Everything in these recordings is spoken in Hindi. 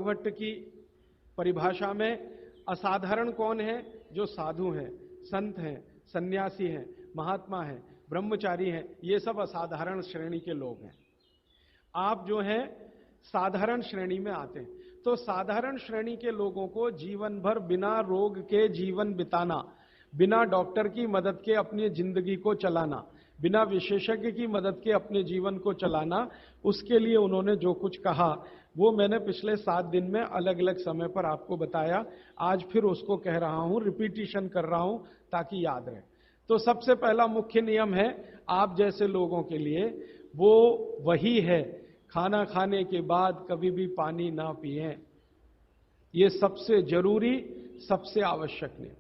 भागवत की परिभाषा में असाधारण कौन है? जो साधु हैं, संत हैं, सन्यासी हैं, महात्मा हैं, ब्रह्मचारी हैं, ये सब असाधारण श्रेणी के लोग हैं। आप जो हैं साधारण श्रेणी में आते हैं। तो साधारण श्रेणी के लोगों को जीवन भर बिना रोग के जीवन बिताना, बिना डॉक्टर की मदद के अपनी जिंदगी को चलाना, बिना विशेषज्ञ की मदद के अपने जीवन को चलाना, उसके लिए उन्होंने जो कुछ कहा वो मैंने पिछले 7 दिन में अलग अलग समय पर आपको बताया। आज फिर उसको कह रहा हूं, रिपीटिशन कर रहा हूं ताकि याद रहे। तो सबसे पहला मुख्य नियम है आप जैसे लोगों के लिए, वो वही है, खाना खाने के बाद कभी भी पानी ना पिएं। ये सबसे जरूरी, सबसे आवश्यक नियम।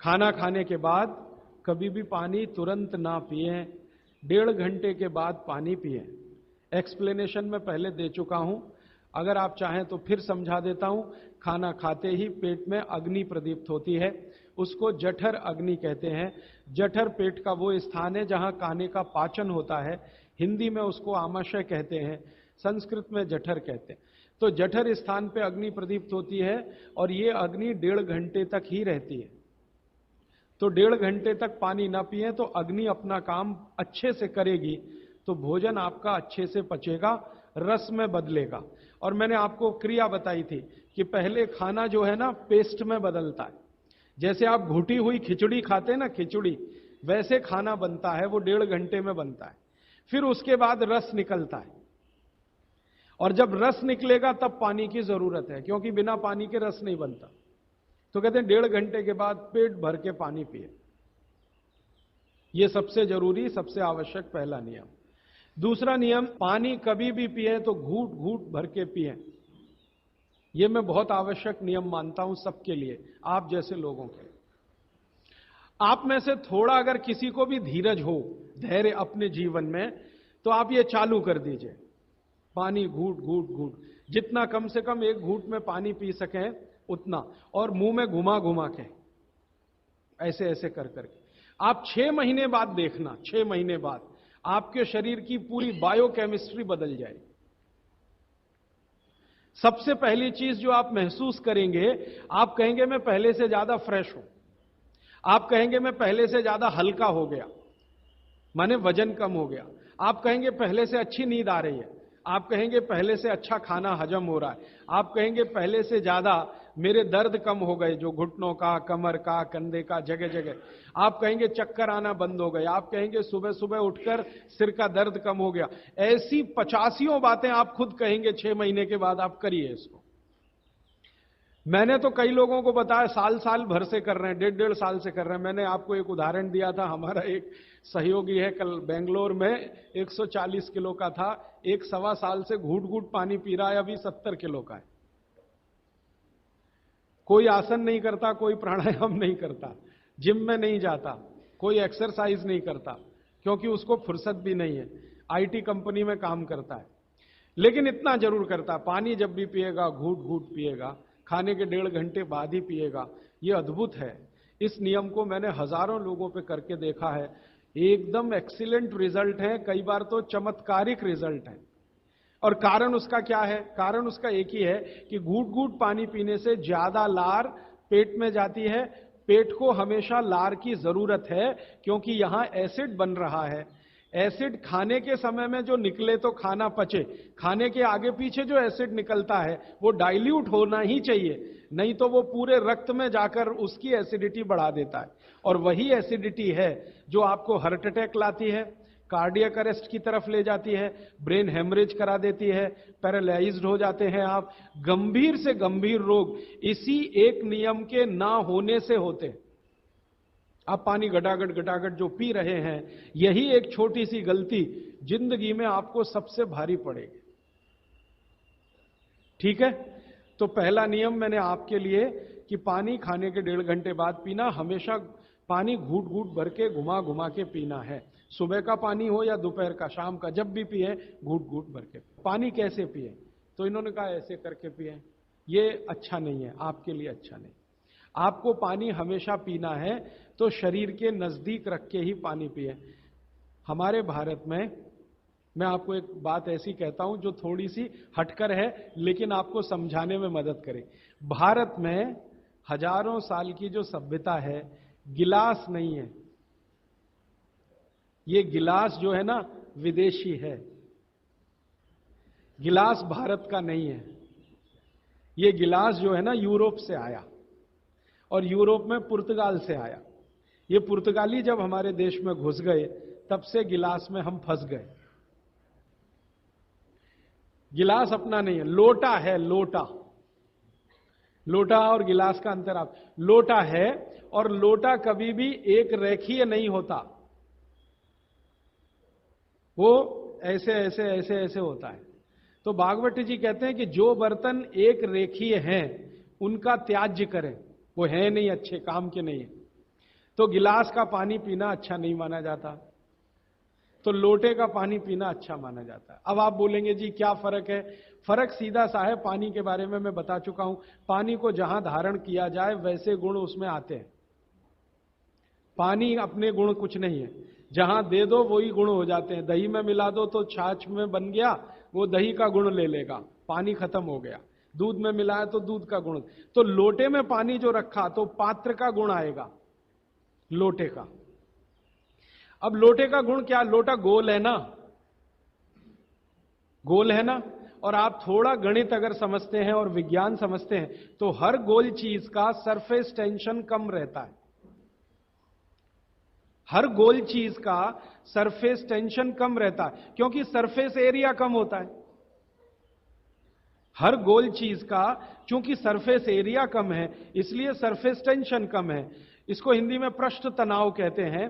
खाना खाने के बाद कभी भी पानी तुरंत ना पिएं, 1.5 घंटे के बाद पानी पिएं। एक्सप्लेनेशन में पहले दे चुका हूं, अगर आप चाहें तो फिर समझा देता हूं। खाना खाते ही पेट में अग्नि प्रदीप्त होती है, उसको जठर अग्नि कहते हैं। जठर पेट का वो स्थान है जहां खाने का पाचन होता है। हिंदी में उसको आमाशय कहते हैं, संस्कृत में जठर कहते हैं। तो जठर स्थान पे अग्नि प्रदीप्त होती है और ये अग्नि 1.5 घंटे तक ही रहती है। तो 1.5 घंटे तक पानी ना पिए तो अग्नि अपना काम अच्छे से करेगी, तो भोजन आपका अच्छे से पचेगा, रस में बदलेगा। और मैंने आपको क्रिया बताई थी कि पहले खाना जो है ना पेस्ट में बदलता है। जैसे आप घुटी हुई खिचड़ी खाते हैं ना, खिचड़ी वैसे खाना बनता है, वो 1.5 घंटे में बनता है। फिर उसके बाद रस निकलता है, और जब रस निकलेगा तब पानी की जरूरत है, क्योंकि बिना पानी के रस नहीं बनता। तो कहते हैं 1.5 घंटे के बाद पेट भर के पानी पिए। यह सबसे जरूरी, सबसे आवश्यक पहला नियम। दूसरा नियम, पानी कभी भी पिए तो घूट घूट भर के पिए। यह मैं बहुत आवश्यक नियम मानता हूं सबके लिए, आप जैसे लोगों के। आप में से थोड़ा अगर किसी को भी धीरज हो, धैर्य अपने जीवन में, तो आप ये चालू कर दीजिए, पानी घूट घूट घूट, जितना कम से कम 1 घूट में पानी पी सकें उतना, और मुंह में घुमा घुमा के, ऐसे ऐसे कर करके। आप 6 महीने बाद देखना, 6 महीने बाद आपके शरीर की पूरी बायोकेमिस्ट्री बदल जाएगी। सबसे पहली चीज जो आप महसूस करेंगे, आप कहेंगे मैं पहले से ज्यादा फ्रेश हूं, आप कहेंगे मैं पहले से ज्यादा हल्का हो गया, माने वजन कम हो गया। आप कहेंगे पहले से अच्छी नींद आ रही है, आप कहेंगे पहले से अच्छा खाना हजम हो रहा है, आप कहेंगे पहले से ज्यादा मेरे दर्द कम हो गए, जो घुटनों का, कमर का, कंधे का, जगह जगह। आप कहेंगे चक्कर आना बंद हो गए, आप कहेंगे सुबह सुबह उठकर सिर का दर्द कम हो गया। ऐसी 85 बातें आप खुद कहेंगे 6 महीने के बाद। आप करिए इसको। मैंने तो कई लोगों को बताया साल साल भर से कर रहे हैं, 1.5 साल से कर रहे हैं। मैंने आपको एक उदाहरण दिया था, हमारा एक सहयोगी है, कल बेंगलोर में 140 किलो का था, 1 साल से घूट घूट पानी पी रहा है, अभी 70 किलो का है। कोई आसन नहीं करता, कोई प्राणायाम नहीं करता, जिम में नहीं जाता, कोई एक्सरसाइज नहीं करता, क्योंकि उसको फुर्सत भी नहीं है, आईटी कंपनी में काम करता है। लेकिन इतना जरूर करता, पानी जब भी पिएगा घूट घूट पिएगा, खाने के 1.5 घंटे बाद ही पिएगा। यह अद्भुत है। इस नियम को मैंने हजारों लोगों पे करके देखा है, एकदम एक्सीलेंट रिजल्ट है, कई बार तो चमत्कारिक रिजल्ट है। और कारण उसका क्या है? कारण उसका एक ही है कि घूट घूट पानी पीने से ज्यादा लार पेट में जाती है। पेट को हमेशा लार की जरूरत है, क्योंकि यहां एसिड बन रहा है। एसिड खाने के समय में जो निकले तो खाना पचे, खाने के आगे पीछे जो एसिड निकलता है वो डाइल्यूट होना ही चाहिए, नहीं तो वो पूरे रक्त में जाकर उसकी एसिडिटी बढ़ा देता है। और वही एसिडिटी है जो आपको हार्ट अटैक लाती है, कार्डियक अरेस्ट की तरफ ले जाती है, ब्रेन हेमरेज करा देती है, पैरालाइज्ड हो जाते हैं आप। गंभीर से गंभीर रोग इसी एक नियम के ना होने से होते हैं। आप पानी गटागट गटागट जो पी रहे हैं, यही एक छोटी सी गलती जिंदगी में आपको सबसे भारी पड़ेगी। ठीक है? तो पहला नियम मैंने आपके लिए कि पानी खाने के 1.5 घंटे बाद पीना, हमेशा पानी घूट घूट भर के घुमा घुमा के पीना है। सुबह का पानी हो या दोपहर का, शाम का, जब भी पिए घूट घूट भर के। पानी कैसे पिए? तो इन्होंने कहा ऐसे करके पिए। ये अच्छा नहीं है, आपके लिए अच्छा नहीं। आपको पानी हमेशा पीना है तो शरीर के नजदीक रख के ही पानी पिए। हमारे भारत में मैं आपको एक बात ऐसी कहता हूं जो थोड़ी सी हटकर है, लेकिन आपको समझाने में मदद करे। भारत में हजारों साल की जो सभ्यता है, गिलास नहीं है। ये गिलास जो है ना, विदेशी है। गिलास भारत का नहीं है। ये गिलास जो है ना, यूरोप से आया, और यूरोप में पुर्तगाल से आया। ये पुर्तगाली जब हमारे देश में घुस गए, तब से गिलास में हम फंस गए। गिलास अपना नहीं है, लोटा है। लोटा, लोटा और गिलास का अंतर आप, लोटा है, और लोटा कभी भी एक रेखीय नहीं होता। वो ऐसे ऐसे ऐसे ऐसे होता है। तो भागवत जी कहते हैं कि जो बर्तन एक रेखीय हैं उनका त्याज्य करें, वो है नहीं, अच्छे काम के नहीं है। तो गिलास का पानी पीना अच्छा नहीं माना जाता, तो लोटे का पानी पीना अच्छा माना जाता है। अब आप बोलेंगे जी क्या फर्क है? फर्क सीधा सा है। पानी के बारे में मैं बता चुका हूं। पानी को जहां धारण किया जाए वैसे गुण उसमें आते हैं। पानी अपने गुण कुछ नहीं है, जहां दे दो वही गुण हो जाते हैं। दही में मिला दो तो छाछ में बन गया, वो दही का गुण ले लेगा, पानी खत्म हो गया। दूध में मिलाया तो दूध का गुण। तो लोटे में पानी जो रखा तो पात्र का गुण आएगा, लोटे का। अब लोटे का गुण क्या? लोटा गोल है ना, गोल है ना। और आप थोड़ा गणित अगर समझते हैं और विज्ञान समझते हैं तो हर गोल चीज का सरफेस टेंशन कम रहता है। हर गोल चीज का सरफेस टेंशन कम रहता है, क्योंकि सरफेस एरिया कम होता है। हर गोल चीज का चूंकि सरफेस एरिया कम है, इसलिए सरफेस टेंशन कम है। इसको हिंदी में पृष्ठ तनाव कहते हैं।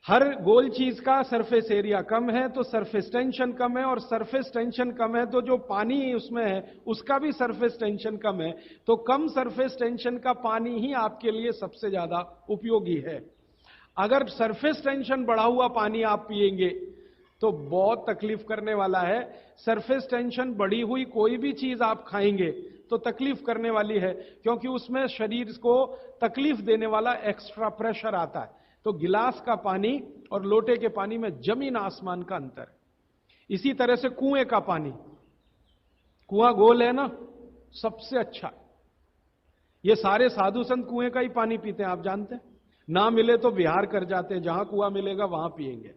हर गोल चीज का सरफेस एरिया कम है तो सरफेस टेंशन कम है, और सरफेस टेंशन कम है तो जो पानी उसमें है उसका भी सरफेस टेंशन कम है। तो कम सरफेस टेंशन का पानी ही आपके लिए सबसे ज्यादा उपयोगी है। अगर सरफेस टेंशन बढ़ा हुआ पानी आप पिएंगे तो बहुत तकलीफ करने वाला है। सरफेस टेंशन बढ़ी हुई कोई भी चीज आप खाएंगे तो तकलीफ करने वाली है, क्योंकि उसमें शरीर को तकलीफ देने वाला एक्स्ट्रा प्रेशर आता है। तो गिलास का पानी और लोटे के पानी में जमीन आसमान का अंतर है। इसी तरह से कुएं का पानी, कुआं गोल है ना, सबसे अच्छा। ये सारे साधु संत कुएं का ही पानी पीते हैं, आप जानते हैं। ना मिले तो विहार कर जाते हैं, जहां कुआं मिलेगा वहां पिएंगे।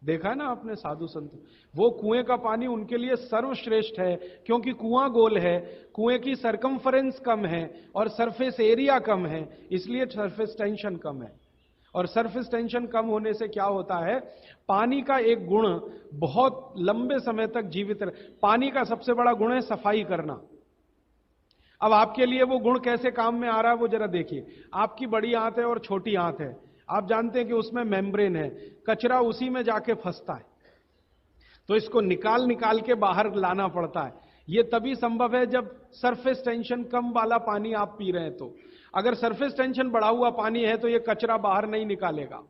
देखा है ना आपने साधु संत, वो कुएं का पानी उनके लिए सर्वश्रेष्ठ है, क्योंकि कुआं गोल है, कुएं की सरकमफरेंस कम है और सरफेस एरिया कम है, इसलिए सरफेस टेंशन कम है। और सरफेस टेंशन कम होने से क्या होता है? पानी का एक गुण बहुत लंबे समय तक जीवित रहे। पानी का सबसे बड़ा गुण है सफाई करना। अब आपके लिए वो गुण कैसे काम में आ रहा है वो जरा देखिए। आपकी बड़ी आंत है और छोटी आंत है, आप जानते हैं कि उसमें मेम्ब्रेन है, कचरा उसी में जाके फंसता है, तो इसको निकाल निकाल के बाहर लाना पड़ता है। ये तभी संभव है जब सरफेस टेंशन कम वाला पानी आप पी रहे हैं। तो अगर सरफेस टेंशन बढ़ा हुआ पानी है तो ये कचरा बाहर नहीं निकालेगा।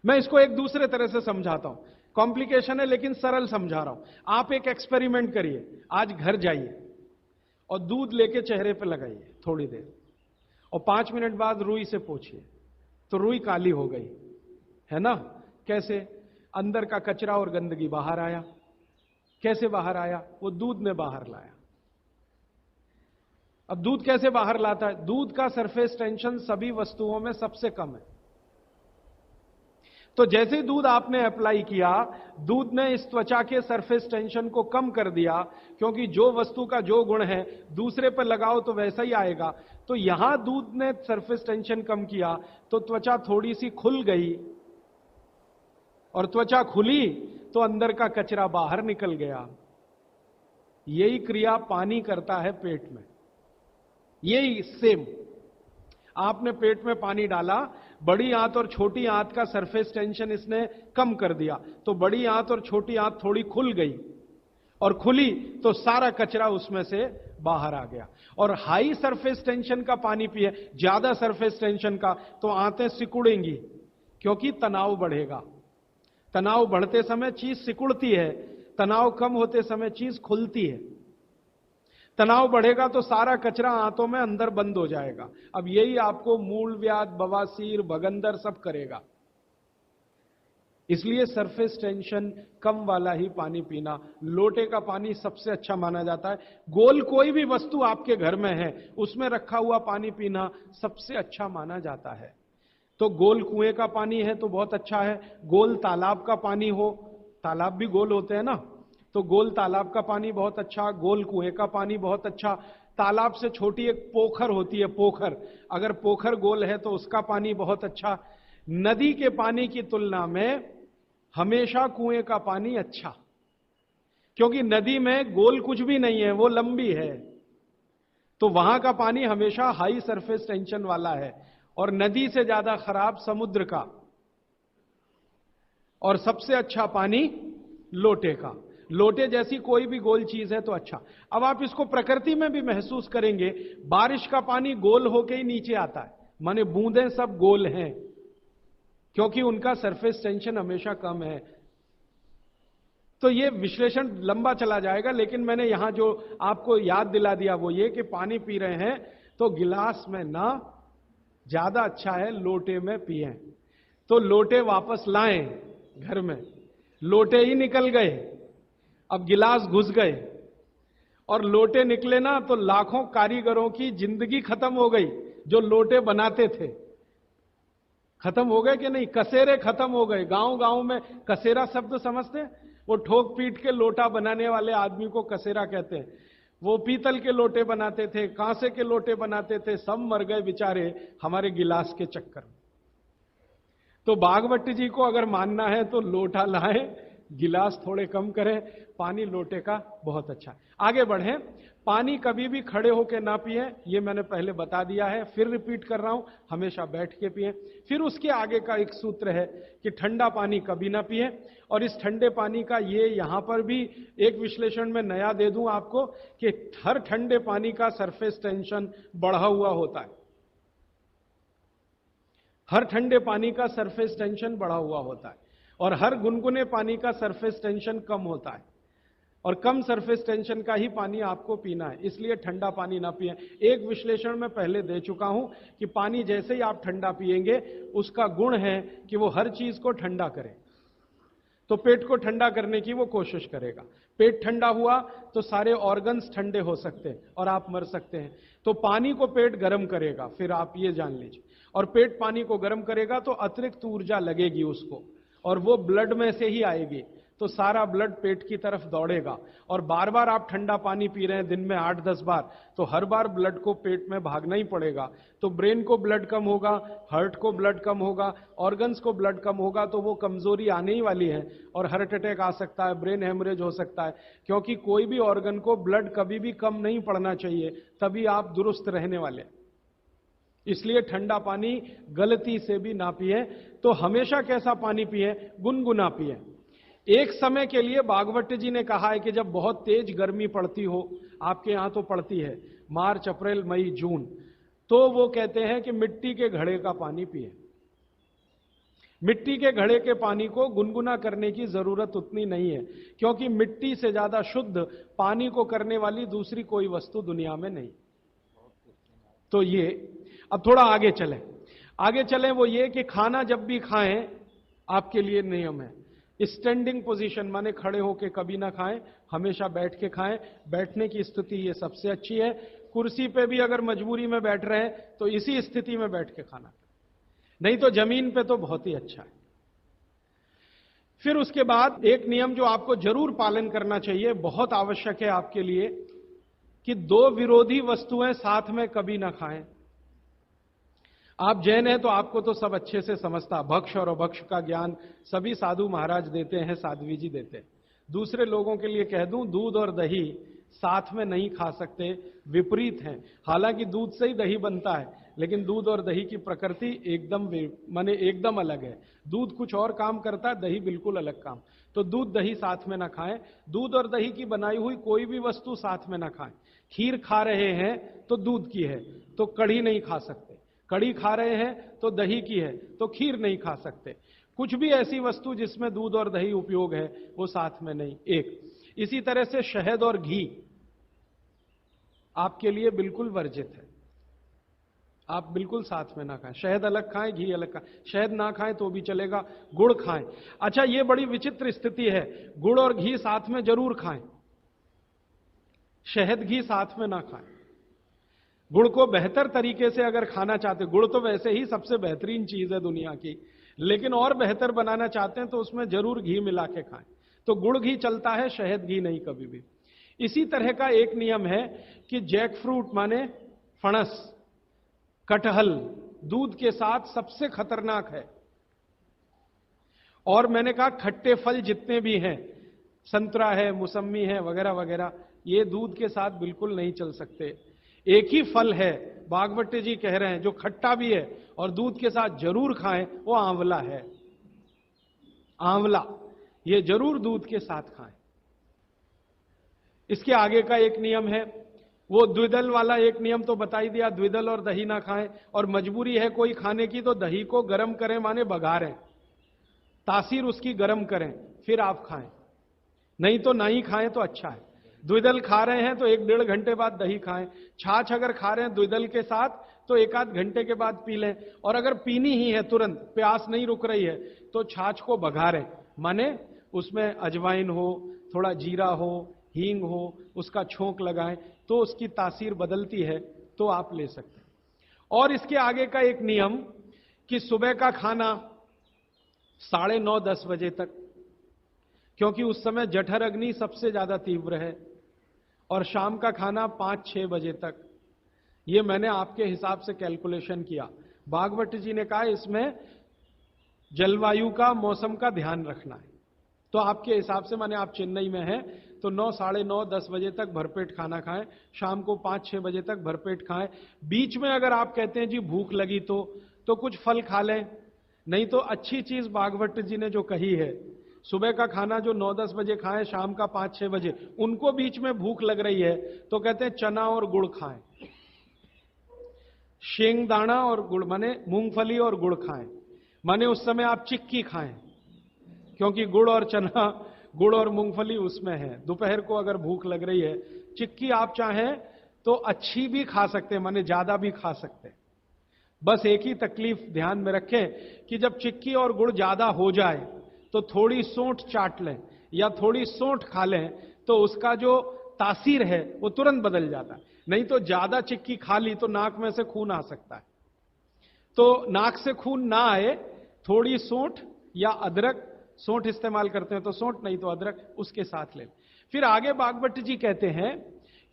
मैं इसको एक दूसरे तरह से समझाता हूं, कॉम्प्लिकेशन है लेकिन सरल समझा रहा हूं। आप एक एक्सपेरिमेंट करिए, आज घर जाइए और दूध लेके चेहरे पे लगाइए थोड़ी देर, और 5 मिनट बाद रुई से पोंछिए, तो रुई काली हो गई है ना। कैसे? अंदर का कचरा और गंदगी बाहर आया। कैसे बाहर आया? वो दूध ने बाहर लाया। अब दूध कैसे बाहर लाता है? दूध का सरफेस टेंशन सभी वस्तुओं में सबसे कम है। तो जैसे दूध आपने अप्लाई किया, दूध ने इस त्वचा के सरफेस टेंशन को कम कर दिया, क्योंकि जो वस्तु का जो गुण है दूसरे पर लगाओ तो वैसा ही आएगा। तो यहां दूध ने सरफेस टेंशन कम किया तो त्वचा थोड़ी सी खुल गई, और त्वचा खुली तो अंदर का कचरा बाहर निकल गया। यही क्रिया पानी करता है पेट में। यही सेम, आपने पेट में पानी डाला, बड़ी आंत और छोटी आंत का सरफेस टेंशन इसने कम कर दिया, तो बड़ी आंत और छोटी आंत थोड़ी खुल गई, और खुली तो सारा कचरा उसमें से बाहर आ गया। और हाई सरफेस टेंशन का पानी पिए, ज्यादा सरफेस टेंशन का, तो आंतें सिकुड़ेंगी, क्योंकि तनाव बढ़ेगा। तनाव बढ़ते समय चीज सिकुड़ती है, तनाव कम होते समय चीज खुलती है। तनाव बढ़ेगा तो सारा कचरा आंतों में अंदर बंद हो जाएगा। अब यही आपको मूलव्याध, बवासीर, भगंदर सब करेगा। इसलिए सरफेस टेंशन कम वाला ही पानी पीना। लोटे का पानी सबसे अच्छा माना जाता है। गोल कोई भी वस्तु आपके घर में है उसमें रखा हुआ पानी पीना सबसे अच्छा माना जाता है। तो गोल कुएं का पानी है तो बहुत अच्छा है, गोल तालाब का पानी हो, तालाब भी गोल होते हैं ना, तो गोल तालाब का पानी बहुत अच्छा, गोल कुएं का पानी बहुत अच्छा। तालाब से छोटी एक पोखर होती है, पोखर, अगर पोखर गोल है तो उसका पानी बहुत अच्छा। नदी के पानी की तुलना में हमेशा कुएं का पानी अच्छा, क्योंकि नदी में गोल कुछ भी नहीं है, वो लंबी है, तो वहां का पानी हमेशा हाई सरफेस टेंशन वाला है। और नदी से ज्यादा खराब समुद्र का, और सबसे अच्छा पानी लोटे का। लोटे जैसी कोई भी गोल चीज है तो अच्छा। अब आप इसको प्रकृति में भी महसूस करेंगे, बारिश का पानी गोल होके ही नीचे आता है, माने बूंदें सब गोल हैं, क्योंकि उनका सरफेस टेंशन हमेशा कम है। तो ये विश्लेषण लंबा चला जाएगा, लेकिन मैंने यहां जो आपको याद दिला दिया वो ये कि पानी पी रहे हैं तो गिलास में ना, ज्यादा अच्छा है लोटे में पिएं। तो लोटे वापस लाएं घर में, लोटे ही निकल गए, अब गिलास घुस गए, और लोटे निकले ना तो लाखों कारीगरों की जिंदगी खत्म हो गई जो लोटे बनाते थे। खत्म हो गए कि नहीं? कसेरे खत्म हो गए। गांव गांव में कसेरा शब्द समझते हैं? वो ठोक पीट के लोटा बनाने वाले आदमी को कसेरा कहते हैं। वो पीतल के लोटे बनाते थे, कांसे के लोटे बनाते थे, सब मर गए बेचारे हमारे गिलास के चक्कर में। तो बागवती जी को अगर मानना है तो लोटा लाएं, गिलास थोड़े कम करें, पानी लोटे का बहुत अच्छा है। आगे बढ़ें। पानी कभी भी खड़े होकर ना पिए, ये मैंने पहले बता दिया है, फिर रिपीट कर रहा हूं, हमेशा बैठ के पिए। फिर उसके आगे का एक सूत्र है कि ठंडा पानी कभी ना पिए। और इस ठंडे पानी का ये यहां पर भी एक विश्लेषण में नया दे दूं आपको कि हर ठंडे पानी का सरफेस टेंशन बढ़ा हुआ होता है। हर ठंडे पानी का सरफेस टेंशन बढ़ा हुआ होता है, और हर गुनगुने पानी का सरफेस टेंशन कम होता है, और कम सरफेस टेंशन का ही पानी आपको पीना है। इसलिए ठंडा पानी ना पिएं। एक विश्लेषण में पहले दे चुका हूं कि पानी जैसे ही आप ठंडा पिएंगे उसका गुण है कि वो हर चीज को ठंडा करे। तो पेट को ठंडा करने की वो कोशिश करेगा। पेट ठंडा हुआ तो सारे ऑर्गन्स ठंडे हो सकते हैं और आप मर सकते हैं। तो पानी को पेट गर्म करेगा, फिर आप ये जान लीजिए। और पेट पानी को गर्म करेगा तो अतिरिक्त ऊर्जा लगेगी उसको, और वो ब्लड में से ही आएगी, तो सारा ब्लड पेट की तरफ दौड़ेगा। और बार बार आप ठंडा पानी पी रहे हैं दिन में 8-10 बार, तो हर बार ब्लड को पेट में भागना ही पड़ेगा। तो ब्रेन को ब्लड कम होगा, हार्ट को ब्लड कम होगा, ऑर्गन्स को ब्लड कम होगा, तो वो कमजोरी आने ही वाली है, और हार्ट अटैक आ सकता है, ब्रेन हेमरेज हो सकता है। क्योंकि कोई भी ऑर्गन को ब्लड कभी भी कम नहीं पड़ना चाहिए, तभी आप दुरुस्त रहने वाले। इसलिए ठंडा पानी गलती से भी ना पिए। तो हमेशा कैसा पानी पिए? गुनगुना पिए। एक समय के लिए भागवत जी ने कहा है कि जब बहुत तेज गर्मी पड़ती हो, आपके यहां तो पड़ती है मार्च, अप्रैल, मई, जून, तो वो कहते हैं कि मिट्टी के घड़े का पानी पिए। मिट्टी के घड़े के पानी को गुनगुना करने की जरूरत उतनी नहीं है, क्योंकि मिट्टी से ज्यादा शुद्ध पानी को करने वाली दूसरी कोई वस्तु दुनिया में नहीं। तो ये, अब थोड़ा आगे चलें। आगे चलें वो ये कि खाना जब भी खाएं, आपके लिए नियम है, स्टैंडिंग पोजीशन, माने खड़े होके कभी ना खाएं, हमेशा बैठ के खाएं। बैठने की स्थिति ये सबसे अच्छी है। कुर्सी पे भी अगर मजबूरी में बैठ रहे हैं तो इसी स्थिति में बैठ के खाना, नहीं तो जमीन पे तो बहुत ही अच्छा है। फिर उसके बाद एक नियम जो आपको जरूर पालन करना चाहिए, बहुत आवश्यक है आपके लिए, कि दो विरोधी वस्तुएं साथ में कभी ना खाएं। आप जैन हैं तो आपको तो सब अच्छे से समझता, भक्ष और अभक्ष का ज्ञान सभी साधु महाराज देते हैं, साध्वी जी देते हैं। दूसरे लोगों के लिए कह दूं, दूध और दही साथ में नहीं खा सकते, विपरीत हैं। हालांकि दूध से ही दही बनता है, लेकिन दूध और दही की प्रकृति एकदम माने एकदम अलग है। दूध कुछ और काम करता है, दही बिल्कुल अलग काम। तो दूध दही साथ में ना खाएं। दूध और दही की बनाई हुई कोई भी वस्तु साथ में ना खाएं। खीर खा रहे हैं तो दूध की है, तो कढ़ी नहीं खा सकते। कढ़ी खा रहे हैं तो दही की है, तो खीर नहीं खा सकते। कुछ भी ऐसी वस्तु जिसमें दूध और दही उपयोग है वो साथ में नहीं। एक इसी तरह से शहद और घी आपके लिए बिल्कुल वर्जित है। आप बिल्कुल साथ में ना खाएं, शहद अलग खाएं, घी अलग खाएं, शहद ना खाएं तो भी चलेगा, गुड़ खाएं। अच्छा, ये बड़ी विचित्र स्थिति है, गुड़ और घी साथ में जरूर खाएं, शहद घी साथ में ना खाएं। गुड़ को बेहतर तरीके से अगर खाना चाहते, गुड़ तो वैसे ही सबसे बेहतरीन चीज है दुनिया की, लेकिन और बेहतर बनाना चाहते हैं तो उसमें जरूर घी मिला के खाएं। तो गुड़ घी चलता है, शहद घी नहीं कभी भी। इसी तरह का एक नियम है कि जैक फ्रूट माने फणस, कटहल दूध के साथ सबसे खतरनाक है। और मैंने कहा खट्टे फल जितने भी हैं, संतरा है, मौसम्मी है, वगैरह वगैरह, ये दूध के साथ बिल्कुल नहीं चल सकते। एक ही फल है, बागवती जी कह रहे हैं, जो खट्टा भी है और दूध के साथ जरूर खाएं, वो आंवला है। आंवला ये जरूर दूध के साथ खाएं। इसके आगे का एक नियम है, वो द्विदल वाला एक नियम तो बता ही दिया, द्विदल और दही ना खाएं, और मजबूरी है कोई खाने की तो दही को गर्म करें माने बघारें, तासीर उसकी गर्म करें, फिर आप खाएं, नहीं तो ना ही खाएं तो अच्छा है। द्विदल खा रहे हैं तो 1-1.5 घंटे बाद दही खाएं। छाछ अगर खा रहे हैं द्विदल के साथ तो 1-आध घंटे के बाद पी लें, और अगर पीनी ही है तुरंत, प्यास नहीं रुक रही है, तो छाछ को बघारें, माने उसमें अजवाइन हो, थोड़ा जीरा हो, हींग हो, उसका छोंक लगाएं तो उसकी तासीर बदलती है, तो आप ले सकते हैं। और इसके आगे का एक नियम कि सुबह का खाना 9:30-10 बजे तक, क्योंकि उस समय जठर अग्नि सबसे ज्यादा तीव्र है, और शाम का खाना 5-6 बजे तक। ये मैंने आपके हिसाब से कैलकुलेशन किया। भागवत जी ने कहा इसमें जलवायु का, मौसम का ध्यान रखना है, तो आपके हिसाब से, माने आप चेन्नई में हैं तो 9, 9:30, 10 बजे तक भरपेट खाना खाएं, शाम को 5-6 बजे तक भरपेट खाएं। बीच में अगर आप कहते हैं जी भूख लगी तो कुछ फल खा लें, नहीं तो अच्छी चीज भागवत जी ने जो कही है, सुबह का खाना जो 9-10 बजे खाएं, शाम का 5-6 बजे, उनको बीच में भूख लग रही है तो कहते हैं चना और गुड़ खाएं, शेंगदाना और गुड़ माने मूंगफली और गुड़ खाएं, माने उस समय आप चिक्की खाएं, क्योंकि गुड़ और चना, गुड़ और मूंगफली उसमें है। दोपहर को अगर भूख लग रही है, चिक्की आप चाहें तो अच्छी भी खा सकते हैं, माने ज्यादा भी खा सकते हैं। बस एक ही तकलीफ ध्यान में रखें कि जब चिक्की और गुड़ ज्यादा हो जाए तो थोड़ी सोंठ चाट लें या थोड़ी सोंठ खा लें, तो उसका जो तासीर है वो तुरंत बदल जाता है। नहीं तो ज्यादा चिक्की खा ली तो नाक में से खून आ सकता है। तो नाक से खून ना आए, थोड़ी सोंठ या अदरक, सोंठ इस्तेमाल करते हैं तो सोंठ, नहीं तो अदरक, उसके साथ लें। फिर आगे भागवत जी कहते हैं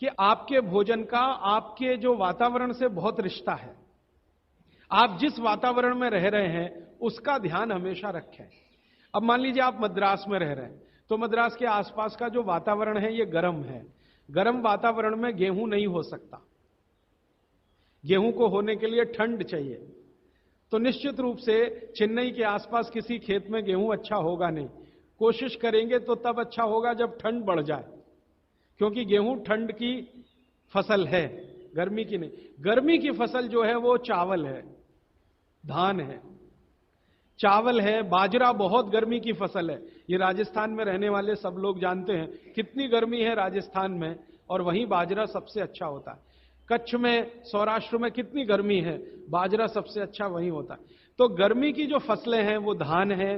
कि आपके भोजन का आपके जो वातावरण से बहुत रिश्ता है। आप जिस वातावरण में रह रहे हैं उसका ध्यान हमेशा रखें। अब मान लीजिए आप मद्रास में रह रहे हैं, तो मद्रास के आसपास का जो वातावरण है ये गर्म है। गर्म वातावरण में गेहूं नहीं हो सकता, गेहूं को होने के लिए ठंड चाहिए। तो निश्चित रूप से चेन्नई के आसपास किसी खेत में गेहूं अच्छा होगा नहीं। कोशिश करेंगे तो तब अच्छा होगा जब ठंड बढ़ जाए, क्योंकि गेहूं ठंड की फसल है, गर्मी की नहीं। गर्मी की फसल जो है वो चावल है, धान है, चावल है, बाजरा बहुत गर्मी की फसल है। ये राजस्थान में रहने वाले सब लोग जानते हैं कितनी गर्मी है राजस्थान में, और वहीं बाजरा सबसे अच्छा होता है। कच्छ में, सौराष्ट्र में कितनी गर्मी है, बाजरा सबसे अच्छा वहीं होता है। तो गर्मी की जो फसलें हैं वो धान है,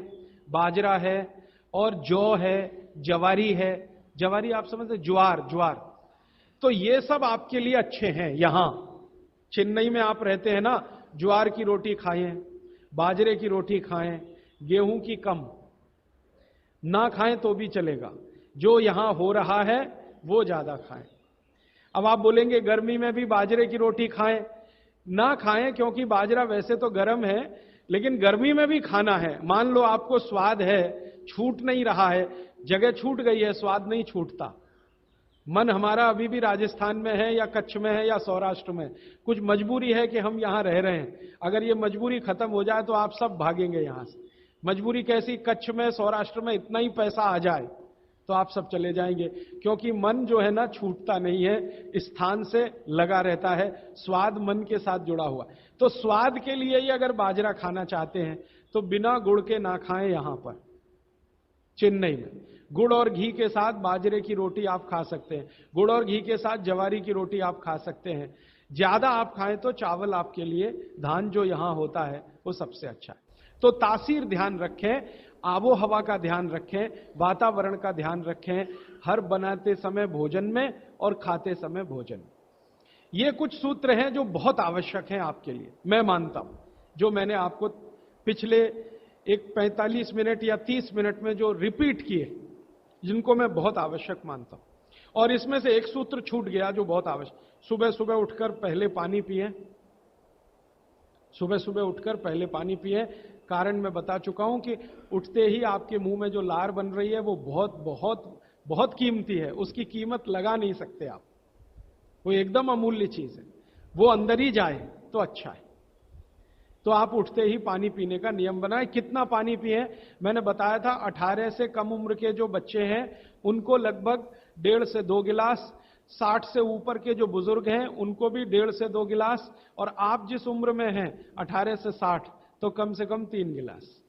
बाजरा है, और जौ है, जवारी है। जवारी आप समझते, ज्वार, ज्वार। तो ये सब आपके लिए अच्छे हैं। यहां चेन्नई में आप रहते हैं ना, ज्वार की रोटी खाएं, बाजरे की रोटी खाएं, गेहूं की कम ना खाएं तो भी चलेगा, जो यहां हो रहा है वो ज्यादा खाएं। अब आप बोलेंगे गर्मी में भी बाजरे की रोटी खाएं, ना खाएं, क्योंकि बाजरा वैसे तो गर्म है, लेकिन गर्मी में भी खाना है। मान लो आपको स्वाद है, छूट नहीं रहा है, जगह छूट गई है, स्वाद नहीं छूटता। मन हमारा अभी भी राजस्थान में है या कच्छ में है या सौराष्ट्र में, कुछ मजबूरी है कि हम यहां रह रहे हैं। अगर ये मजबूरी खत्म हो जाए तो आप सब भागेंगे यहां से। मजबूरी कैसी, कच्छ में, सौराष्ट्र में इतना ही पैसा आ जाए तो आप सब चले जाएंगे, क्योंकि मन जो है ना छूटता नहीं है, स्थान से लगा रहता है, स्वाद मन के साथ जुड़ा हुआ। तो स्वाद के लिए ही अगर बाजरा खाना चाहते हैं तो बिना गुड़ के ना खाएं। यहां पर चेन्नई में गुड़ और घी के साथ बाजरे की रोटी आप खा सकते हैं, गुड़ और घी के साथ जवारी की रोटी आप खा सकते हैं। ज्यादा आप खाएं तो चावल आपके लिए, धान जो यहां होता है वो सबसे अच्छा है। तो तासीर ध्यान रखें, आबो हवा का ध्यान रखें, वातावरण का ध्यान रखें, हर बनाते समय भोजन में और खाते समय भोजन में। ये कुछ सूत्र हैं जो बहुत आवश्यक हैं आपके लिए, मैं मानता हूं, जो मैंने आपको पिछले एक 45 मिनट या 30 मिनट में जो रिपीट किए, जिनको मैं बहुत आवश्यक मानता हूं। और इसमें से एक सूत्र छूट गया जो बहुत आवश्यक, सुबह सुबह उठकर पहले पानी पिएं। सुबह सुबह उठकर पहले पानी पिएं। कारण मैं बता चुका हूं कि उठते ही आपके मुंह में जो लार बन रही है वो बहुत बहुत बहुत कीमती है, उसकी कीमत लगा नहीं सकते आप, वो एकदम अमूल्य चीज है, वो अंदर ही जाए तो अच्छा है। तो आप उठते ही पानी पीने का नियम बनाएं। कितना पानी पिए? मैंने बताया था 18 से कम उम्र के जो बच्चे हैं उनको लगभग 1.5 से 2 गिलास, 60 से ऊपर के जो बुजुर्ग हैं उनको भी 1.5 से 2 गिलास, और आप जिस उम्र में हैं 18 से 60 तो कम से कम 3 गिलास।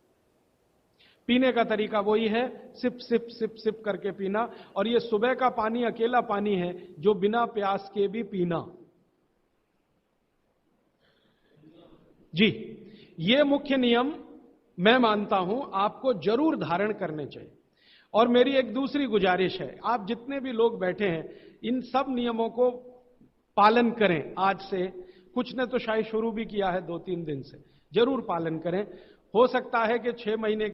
पीने का तरीका वही है, सिप सिप सिप सिप करके पीना। और ये सुबह का पानी अकेला पानी है जो बिना प्यास के भी पीना। जी, ये मुख्य नियम मैं मानता हूं आपको जरूर धारण करने चाहिए। और मेरी एक दूसरी गुजारिश है, आप जितने भी लोग बैठे हैं इन सब नियमों को पालन करें। आज से कुछ ने तो शायद शुरू भी किया है 2-3 दिन से, जरूर पालन करें। हो सकता है कि 6 महीने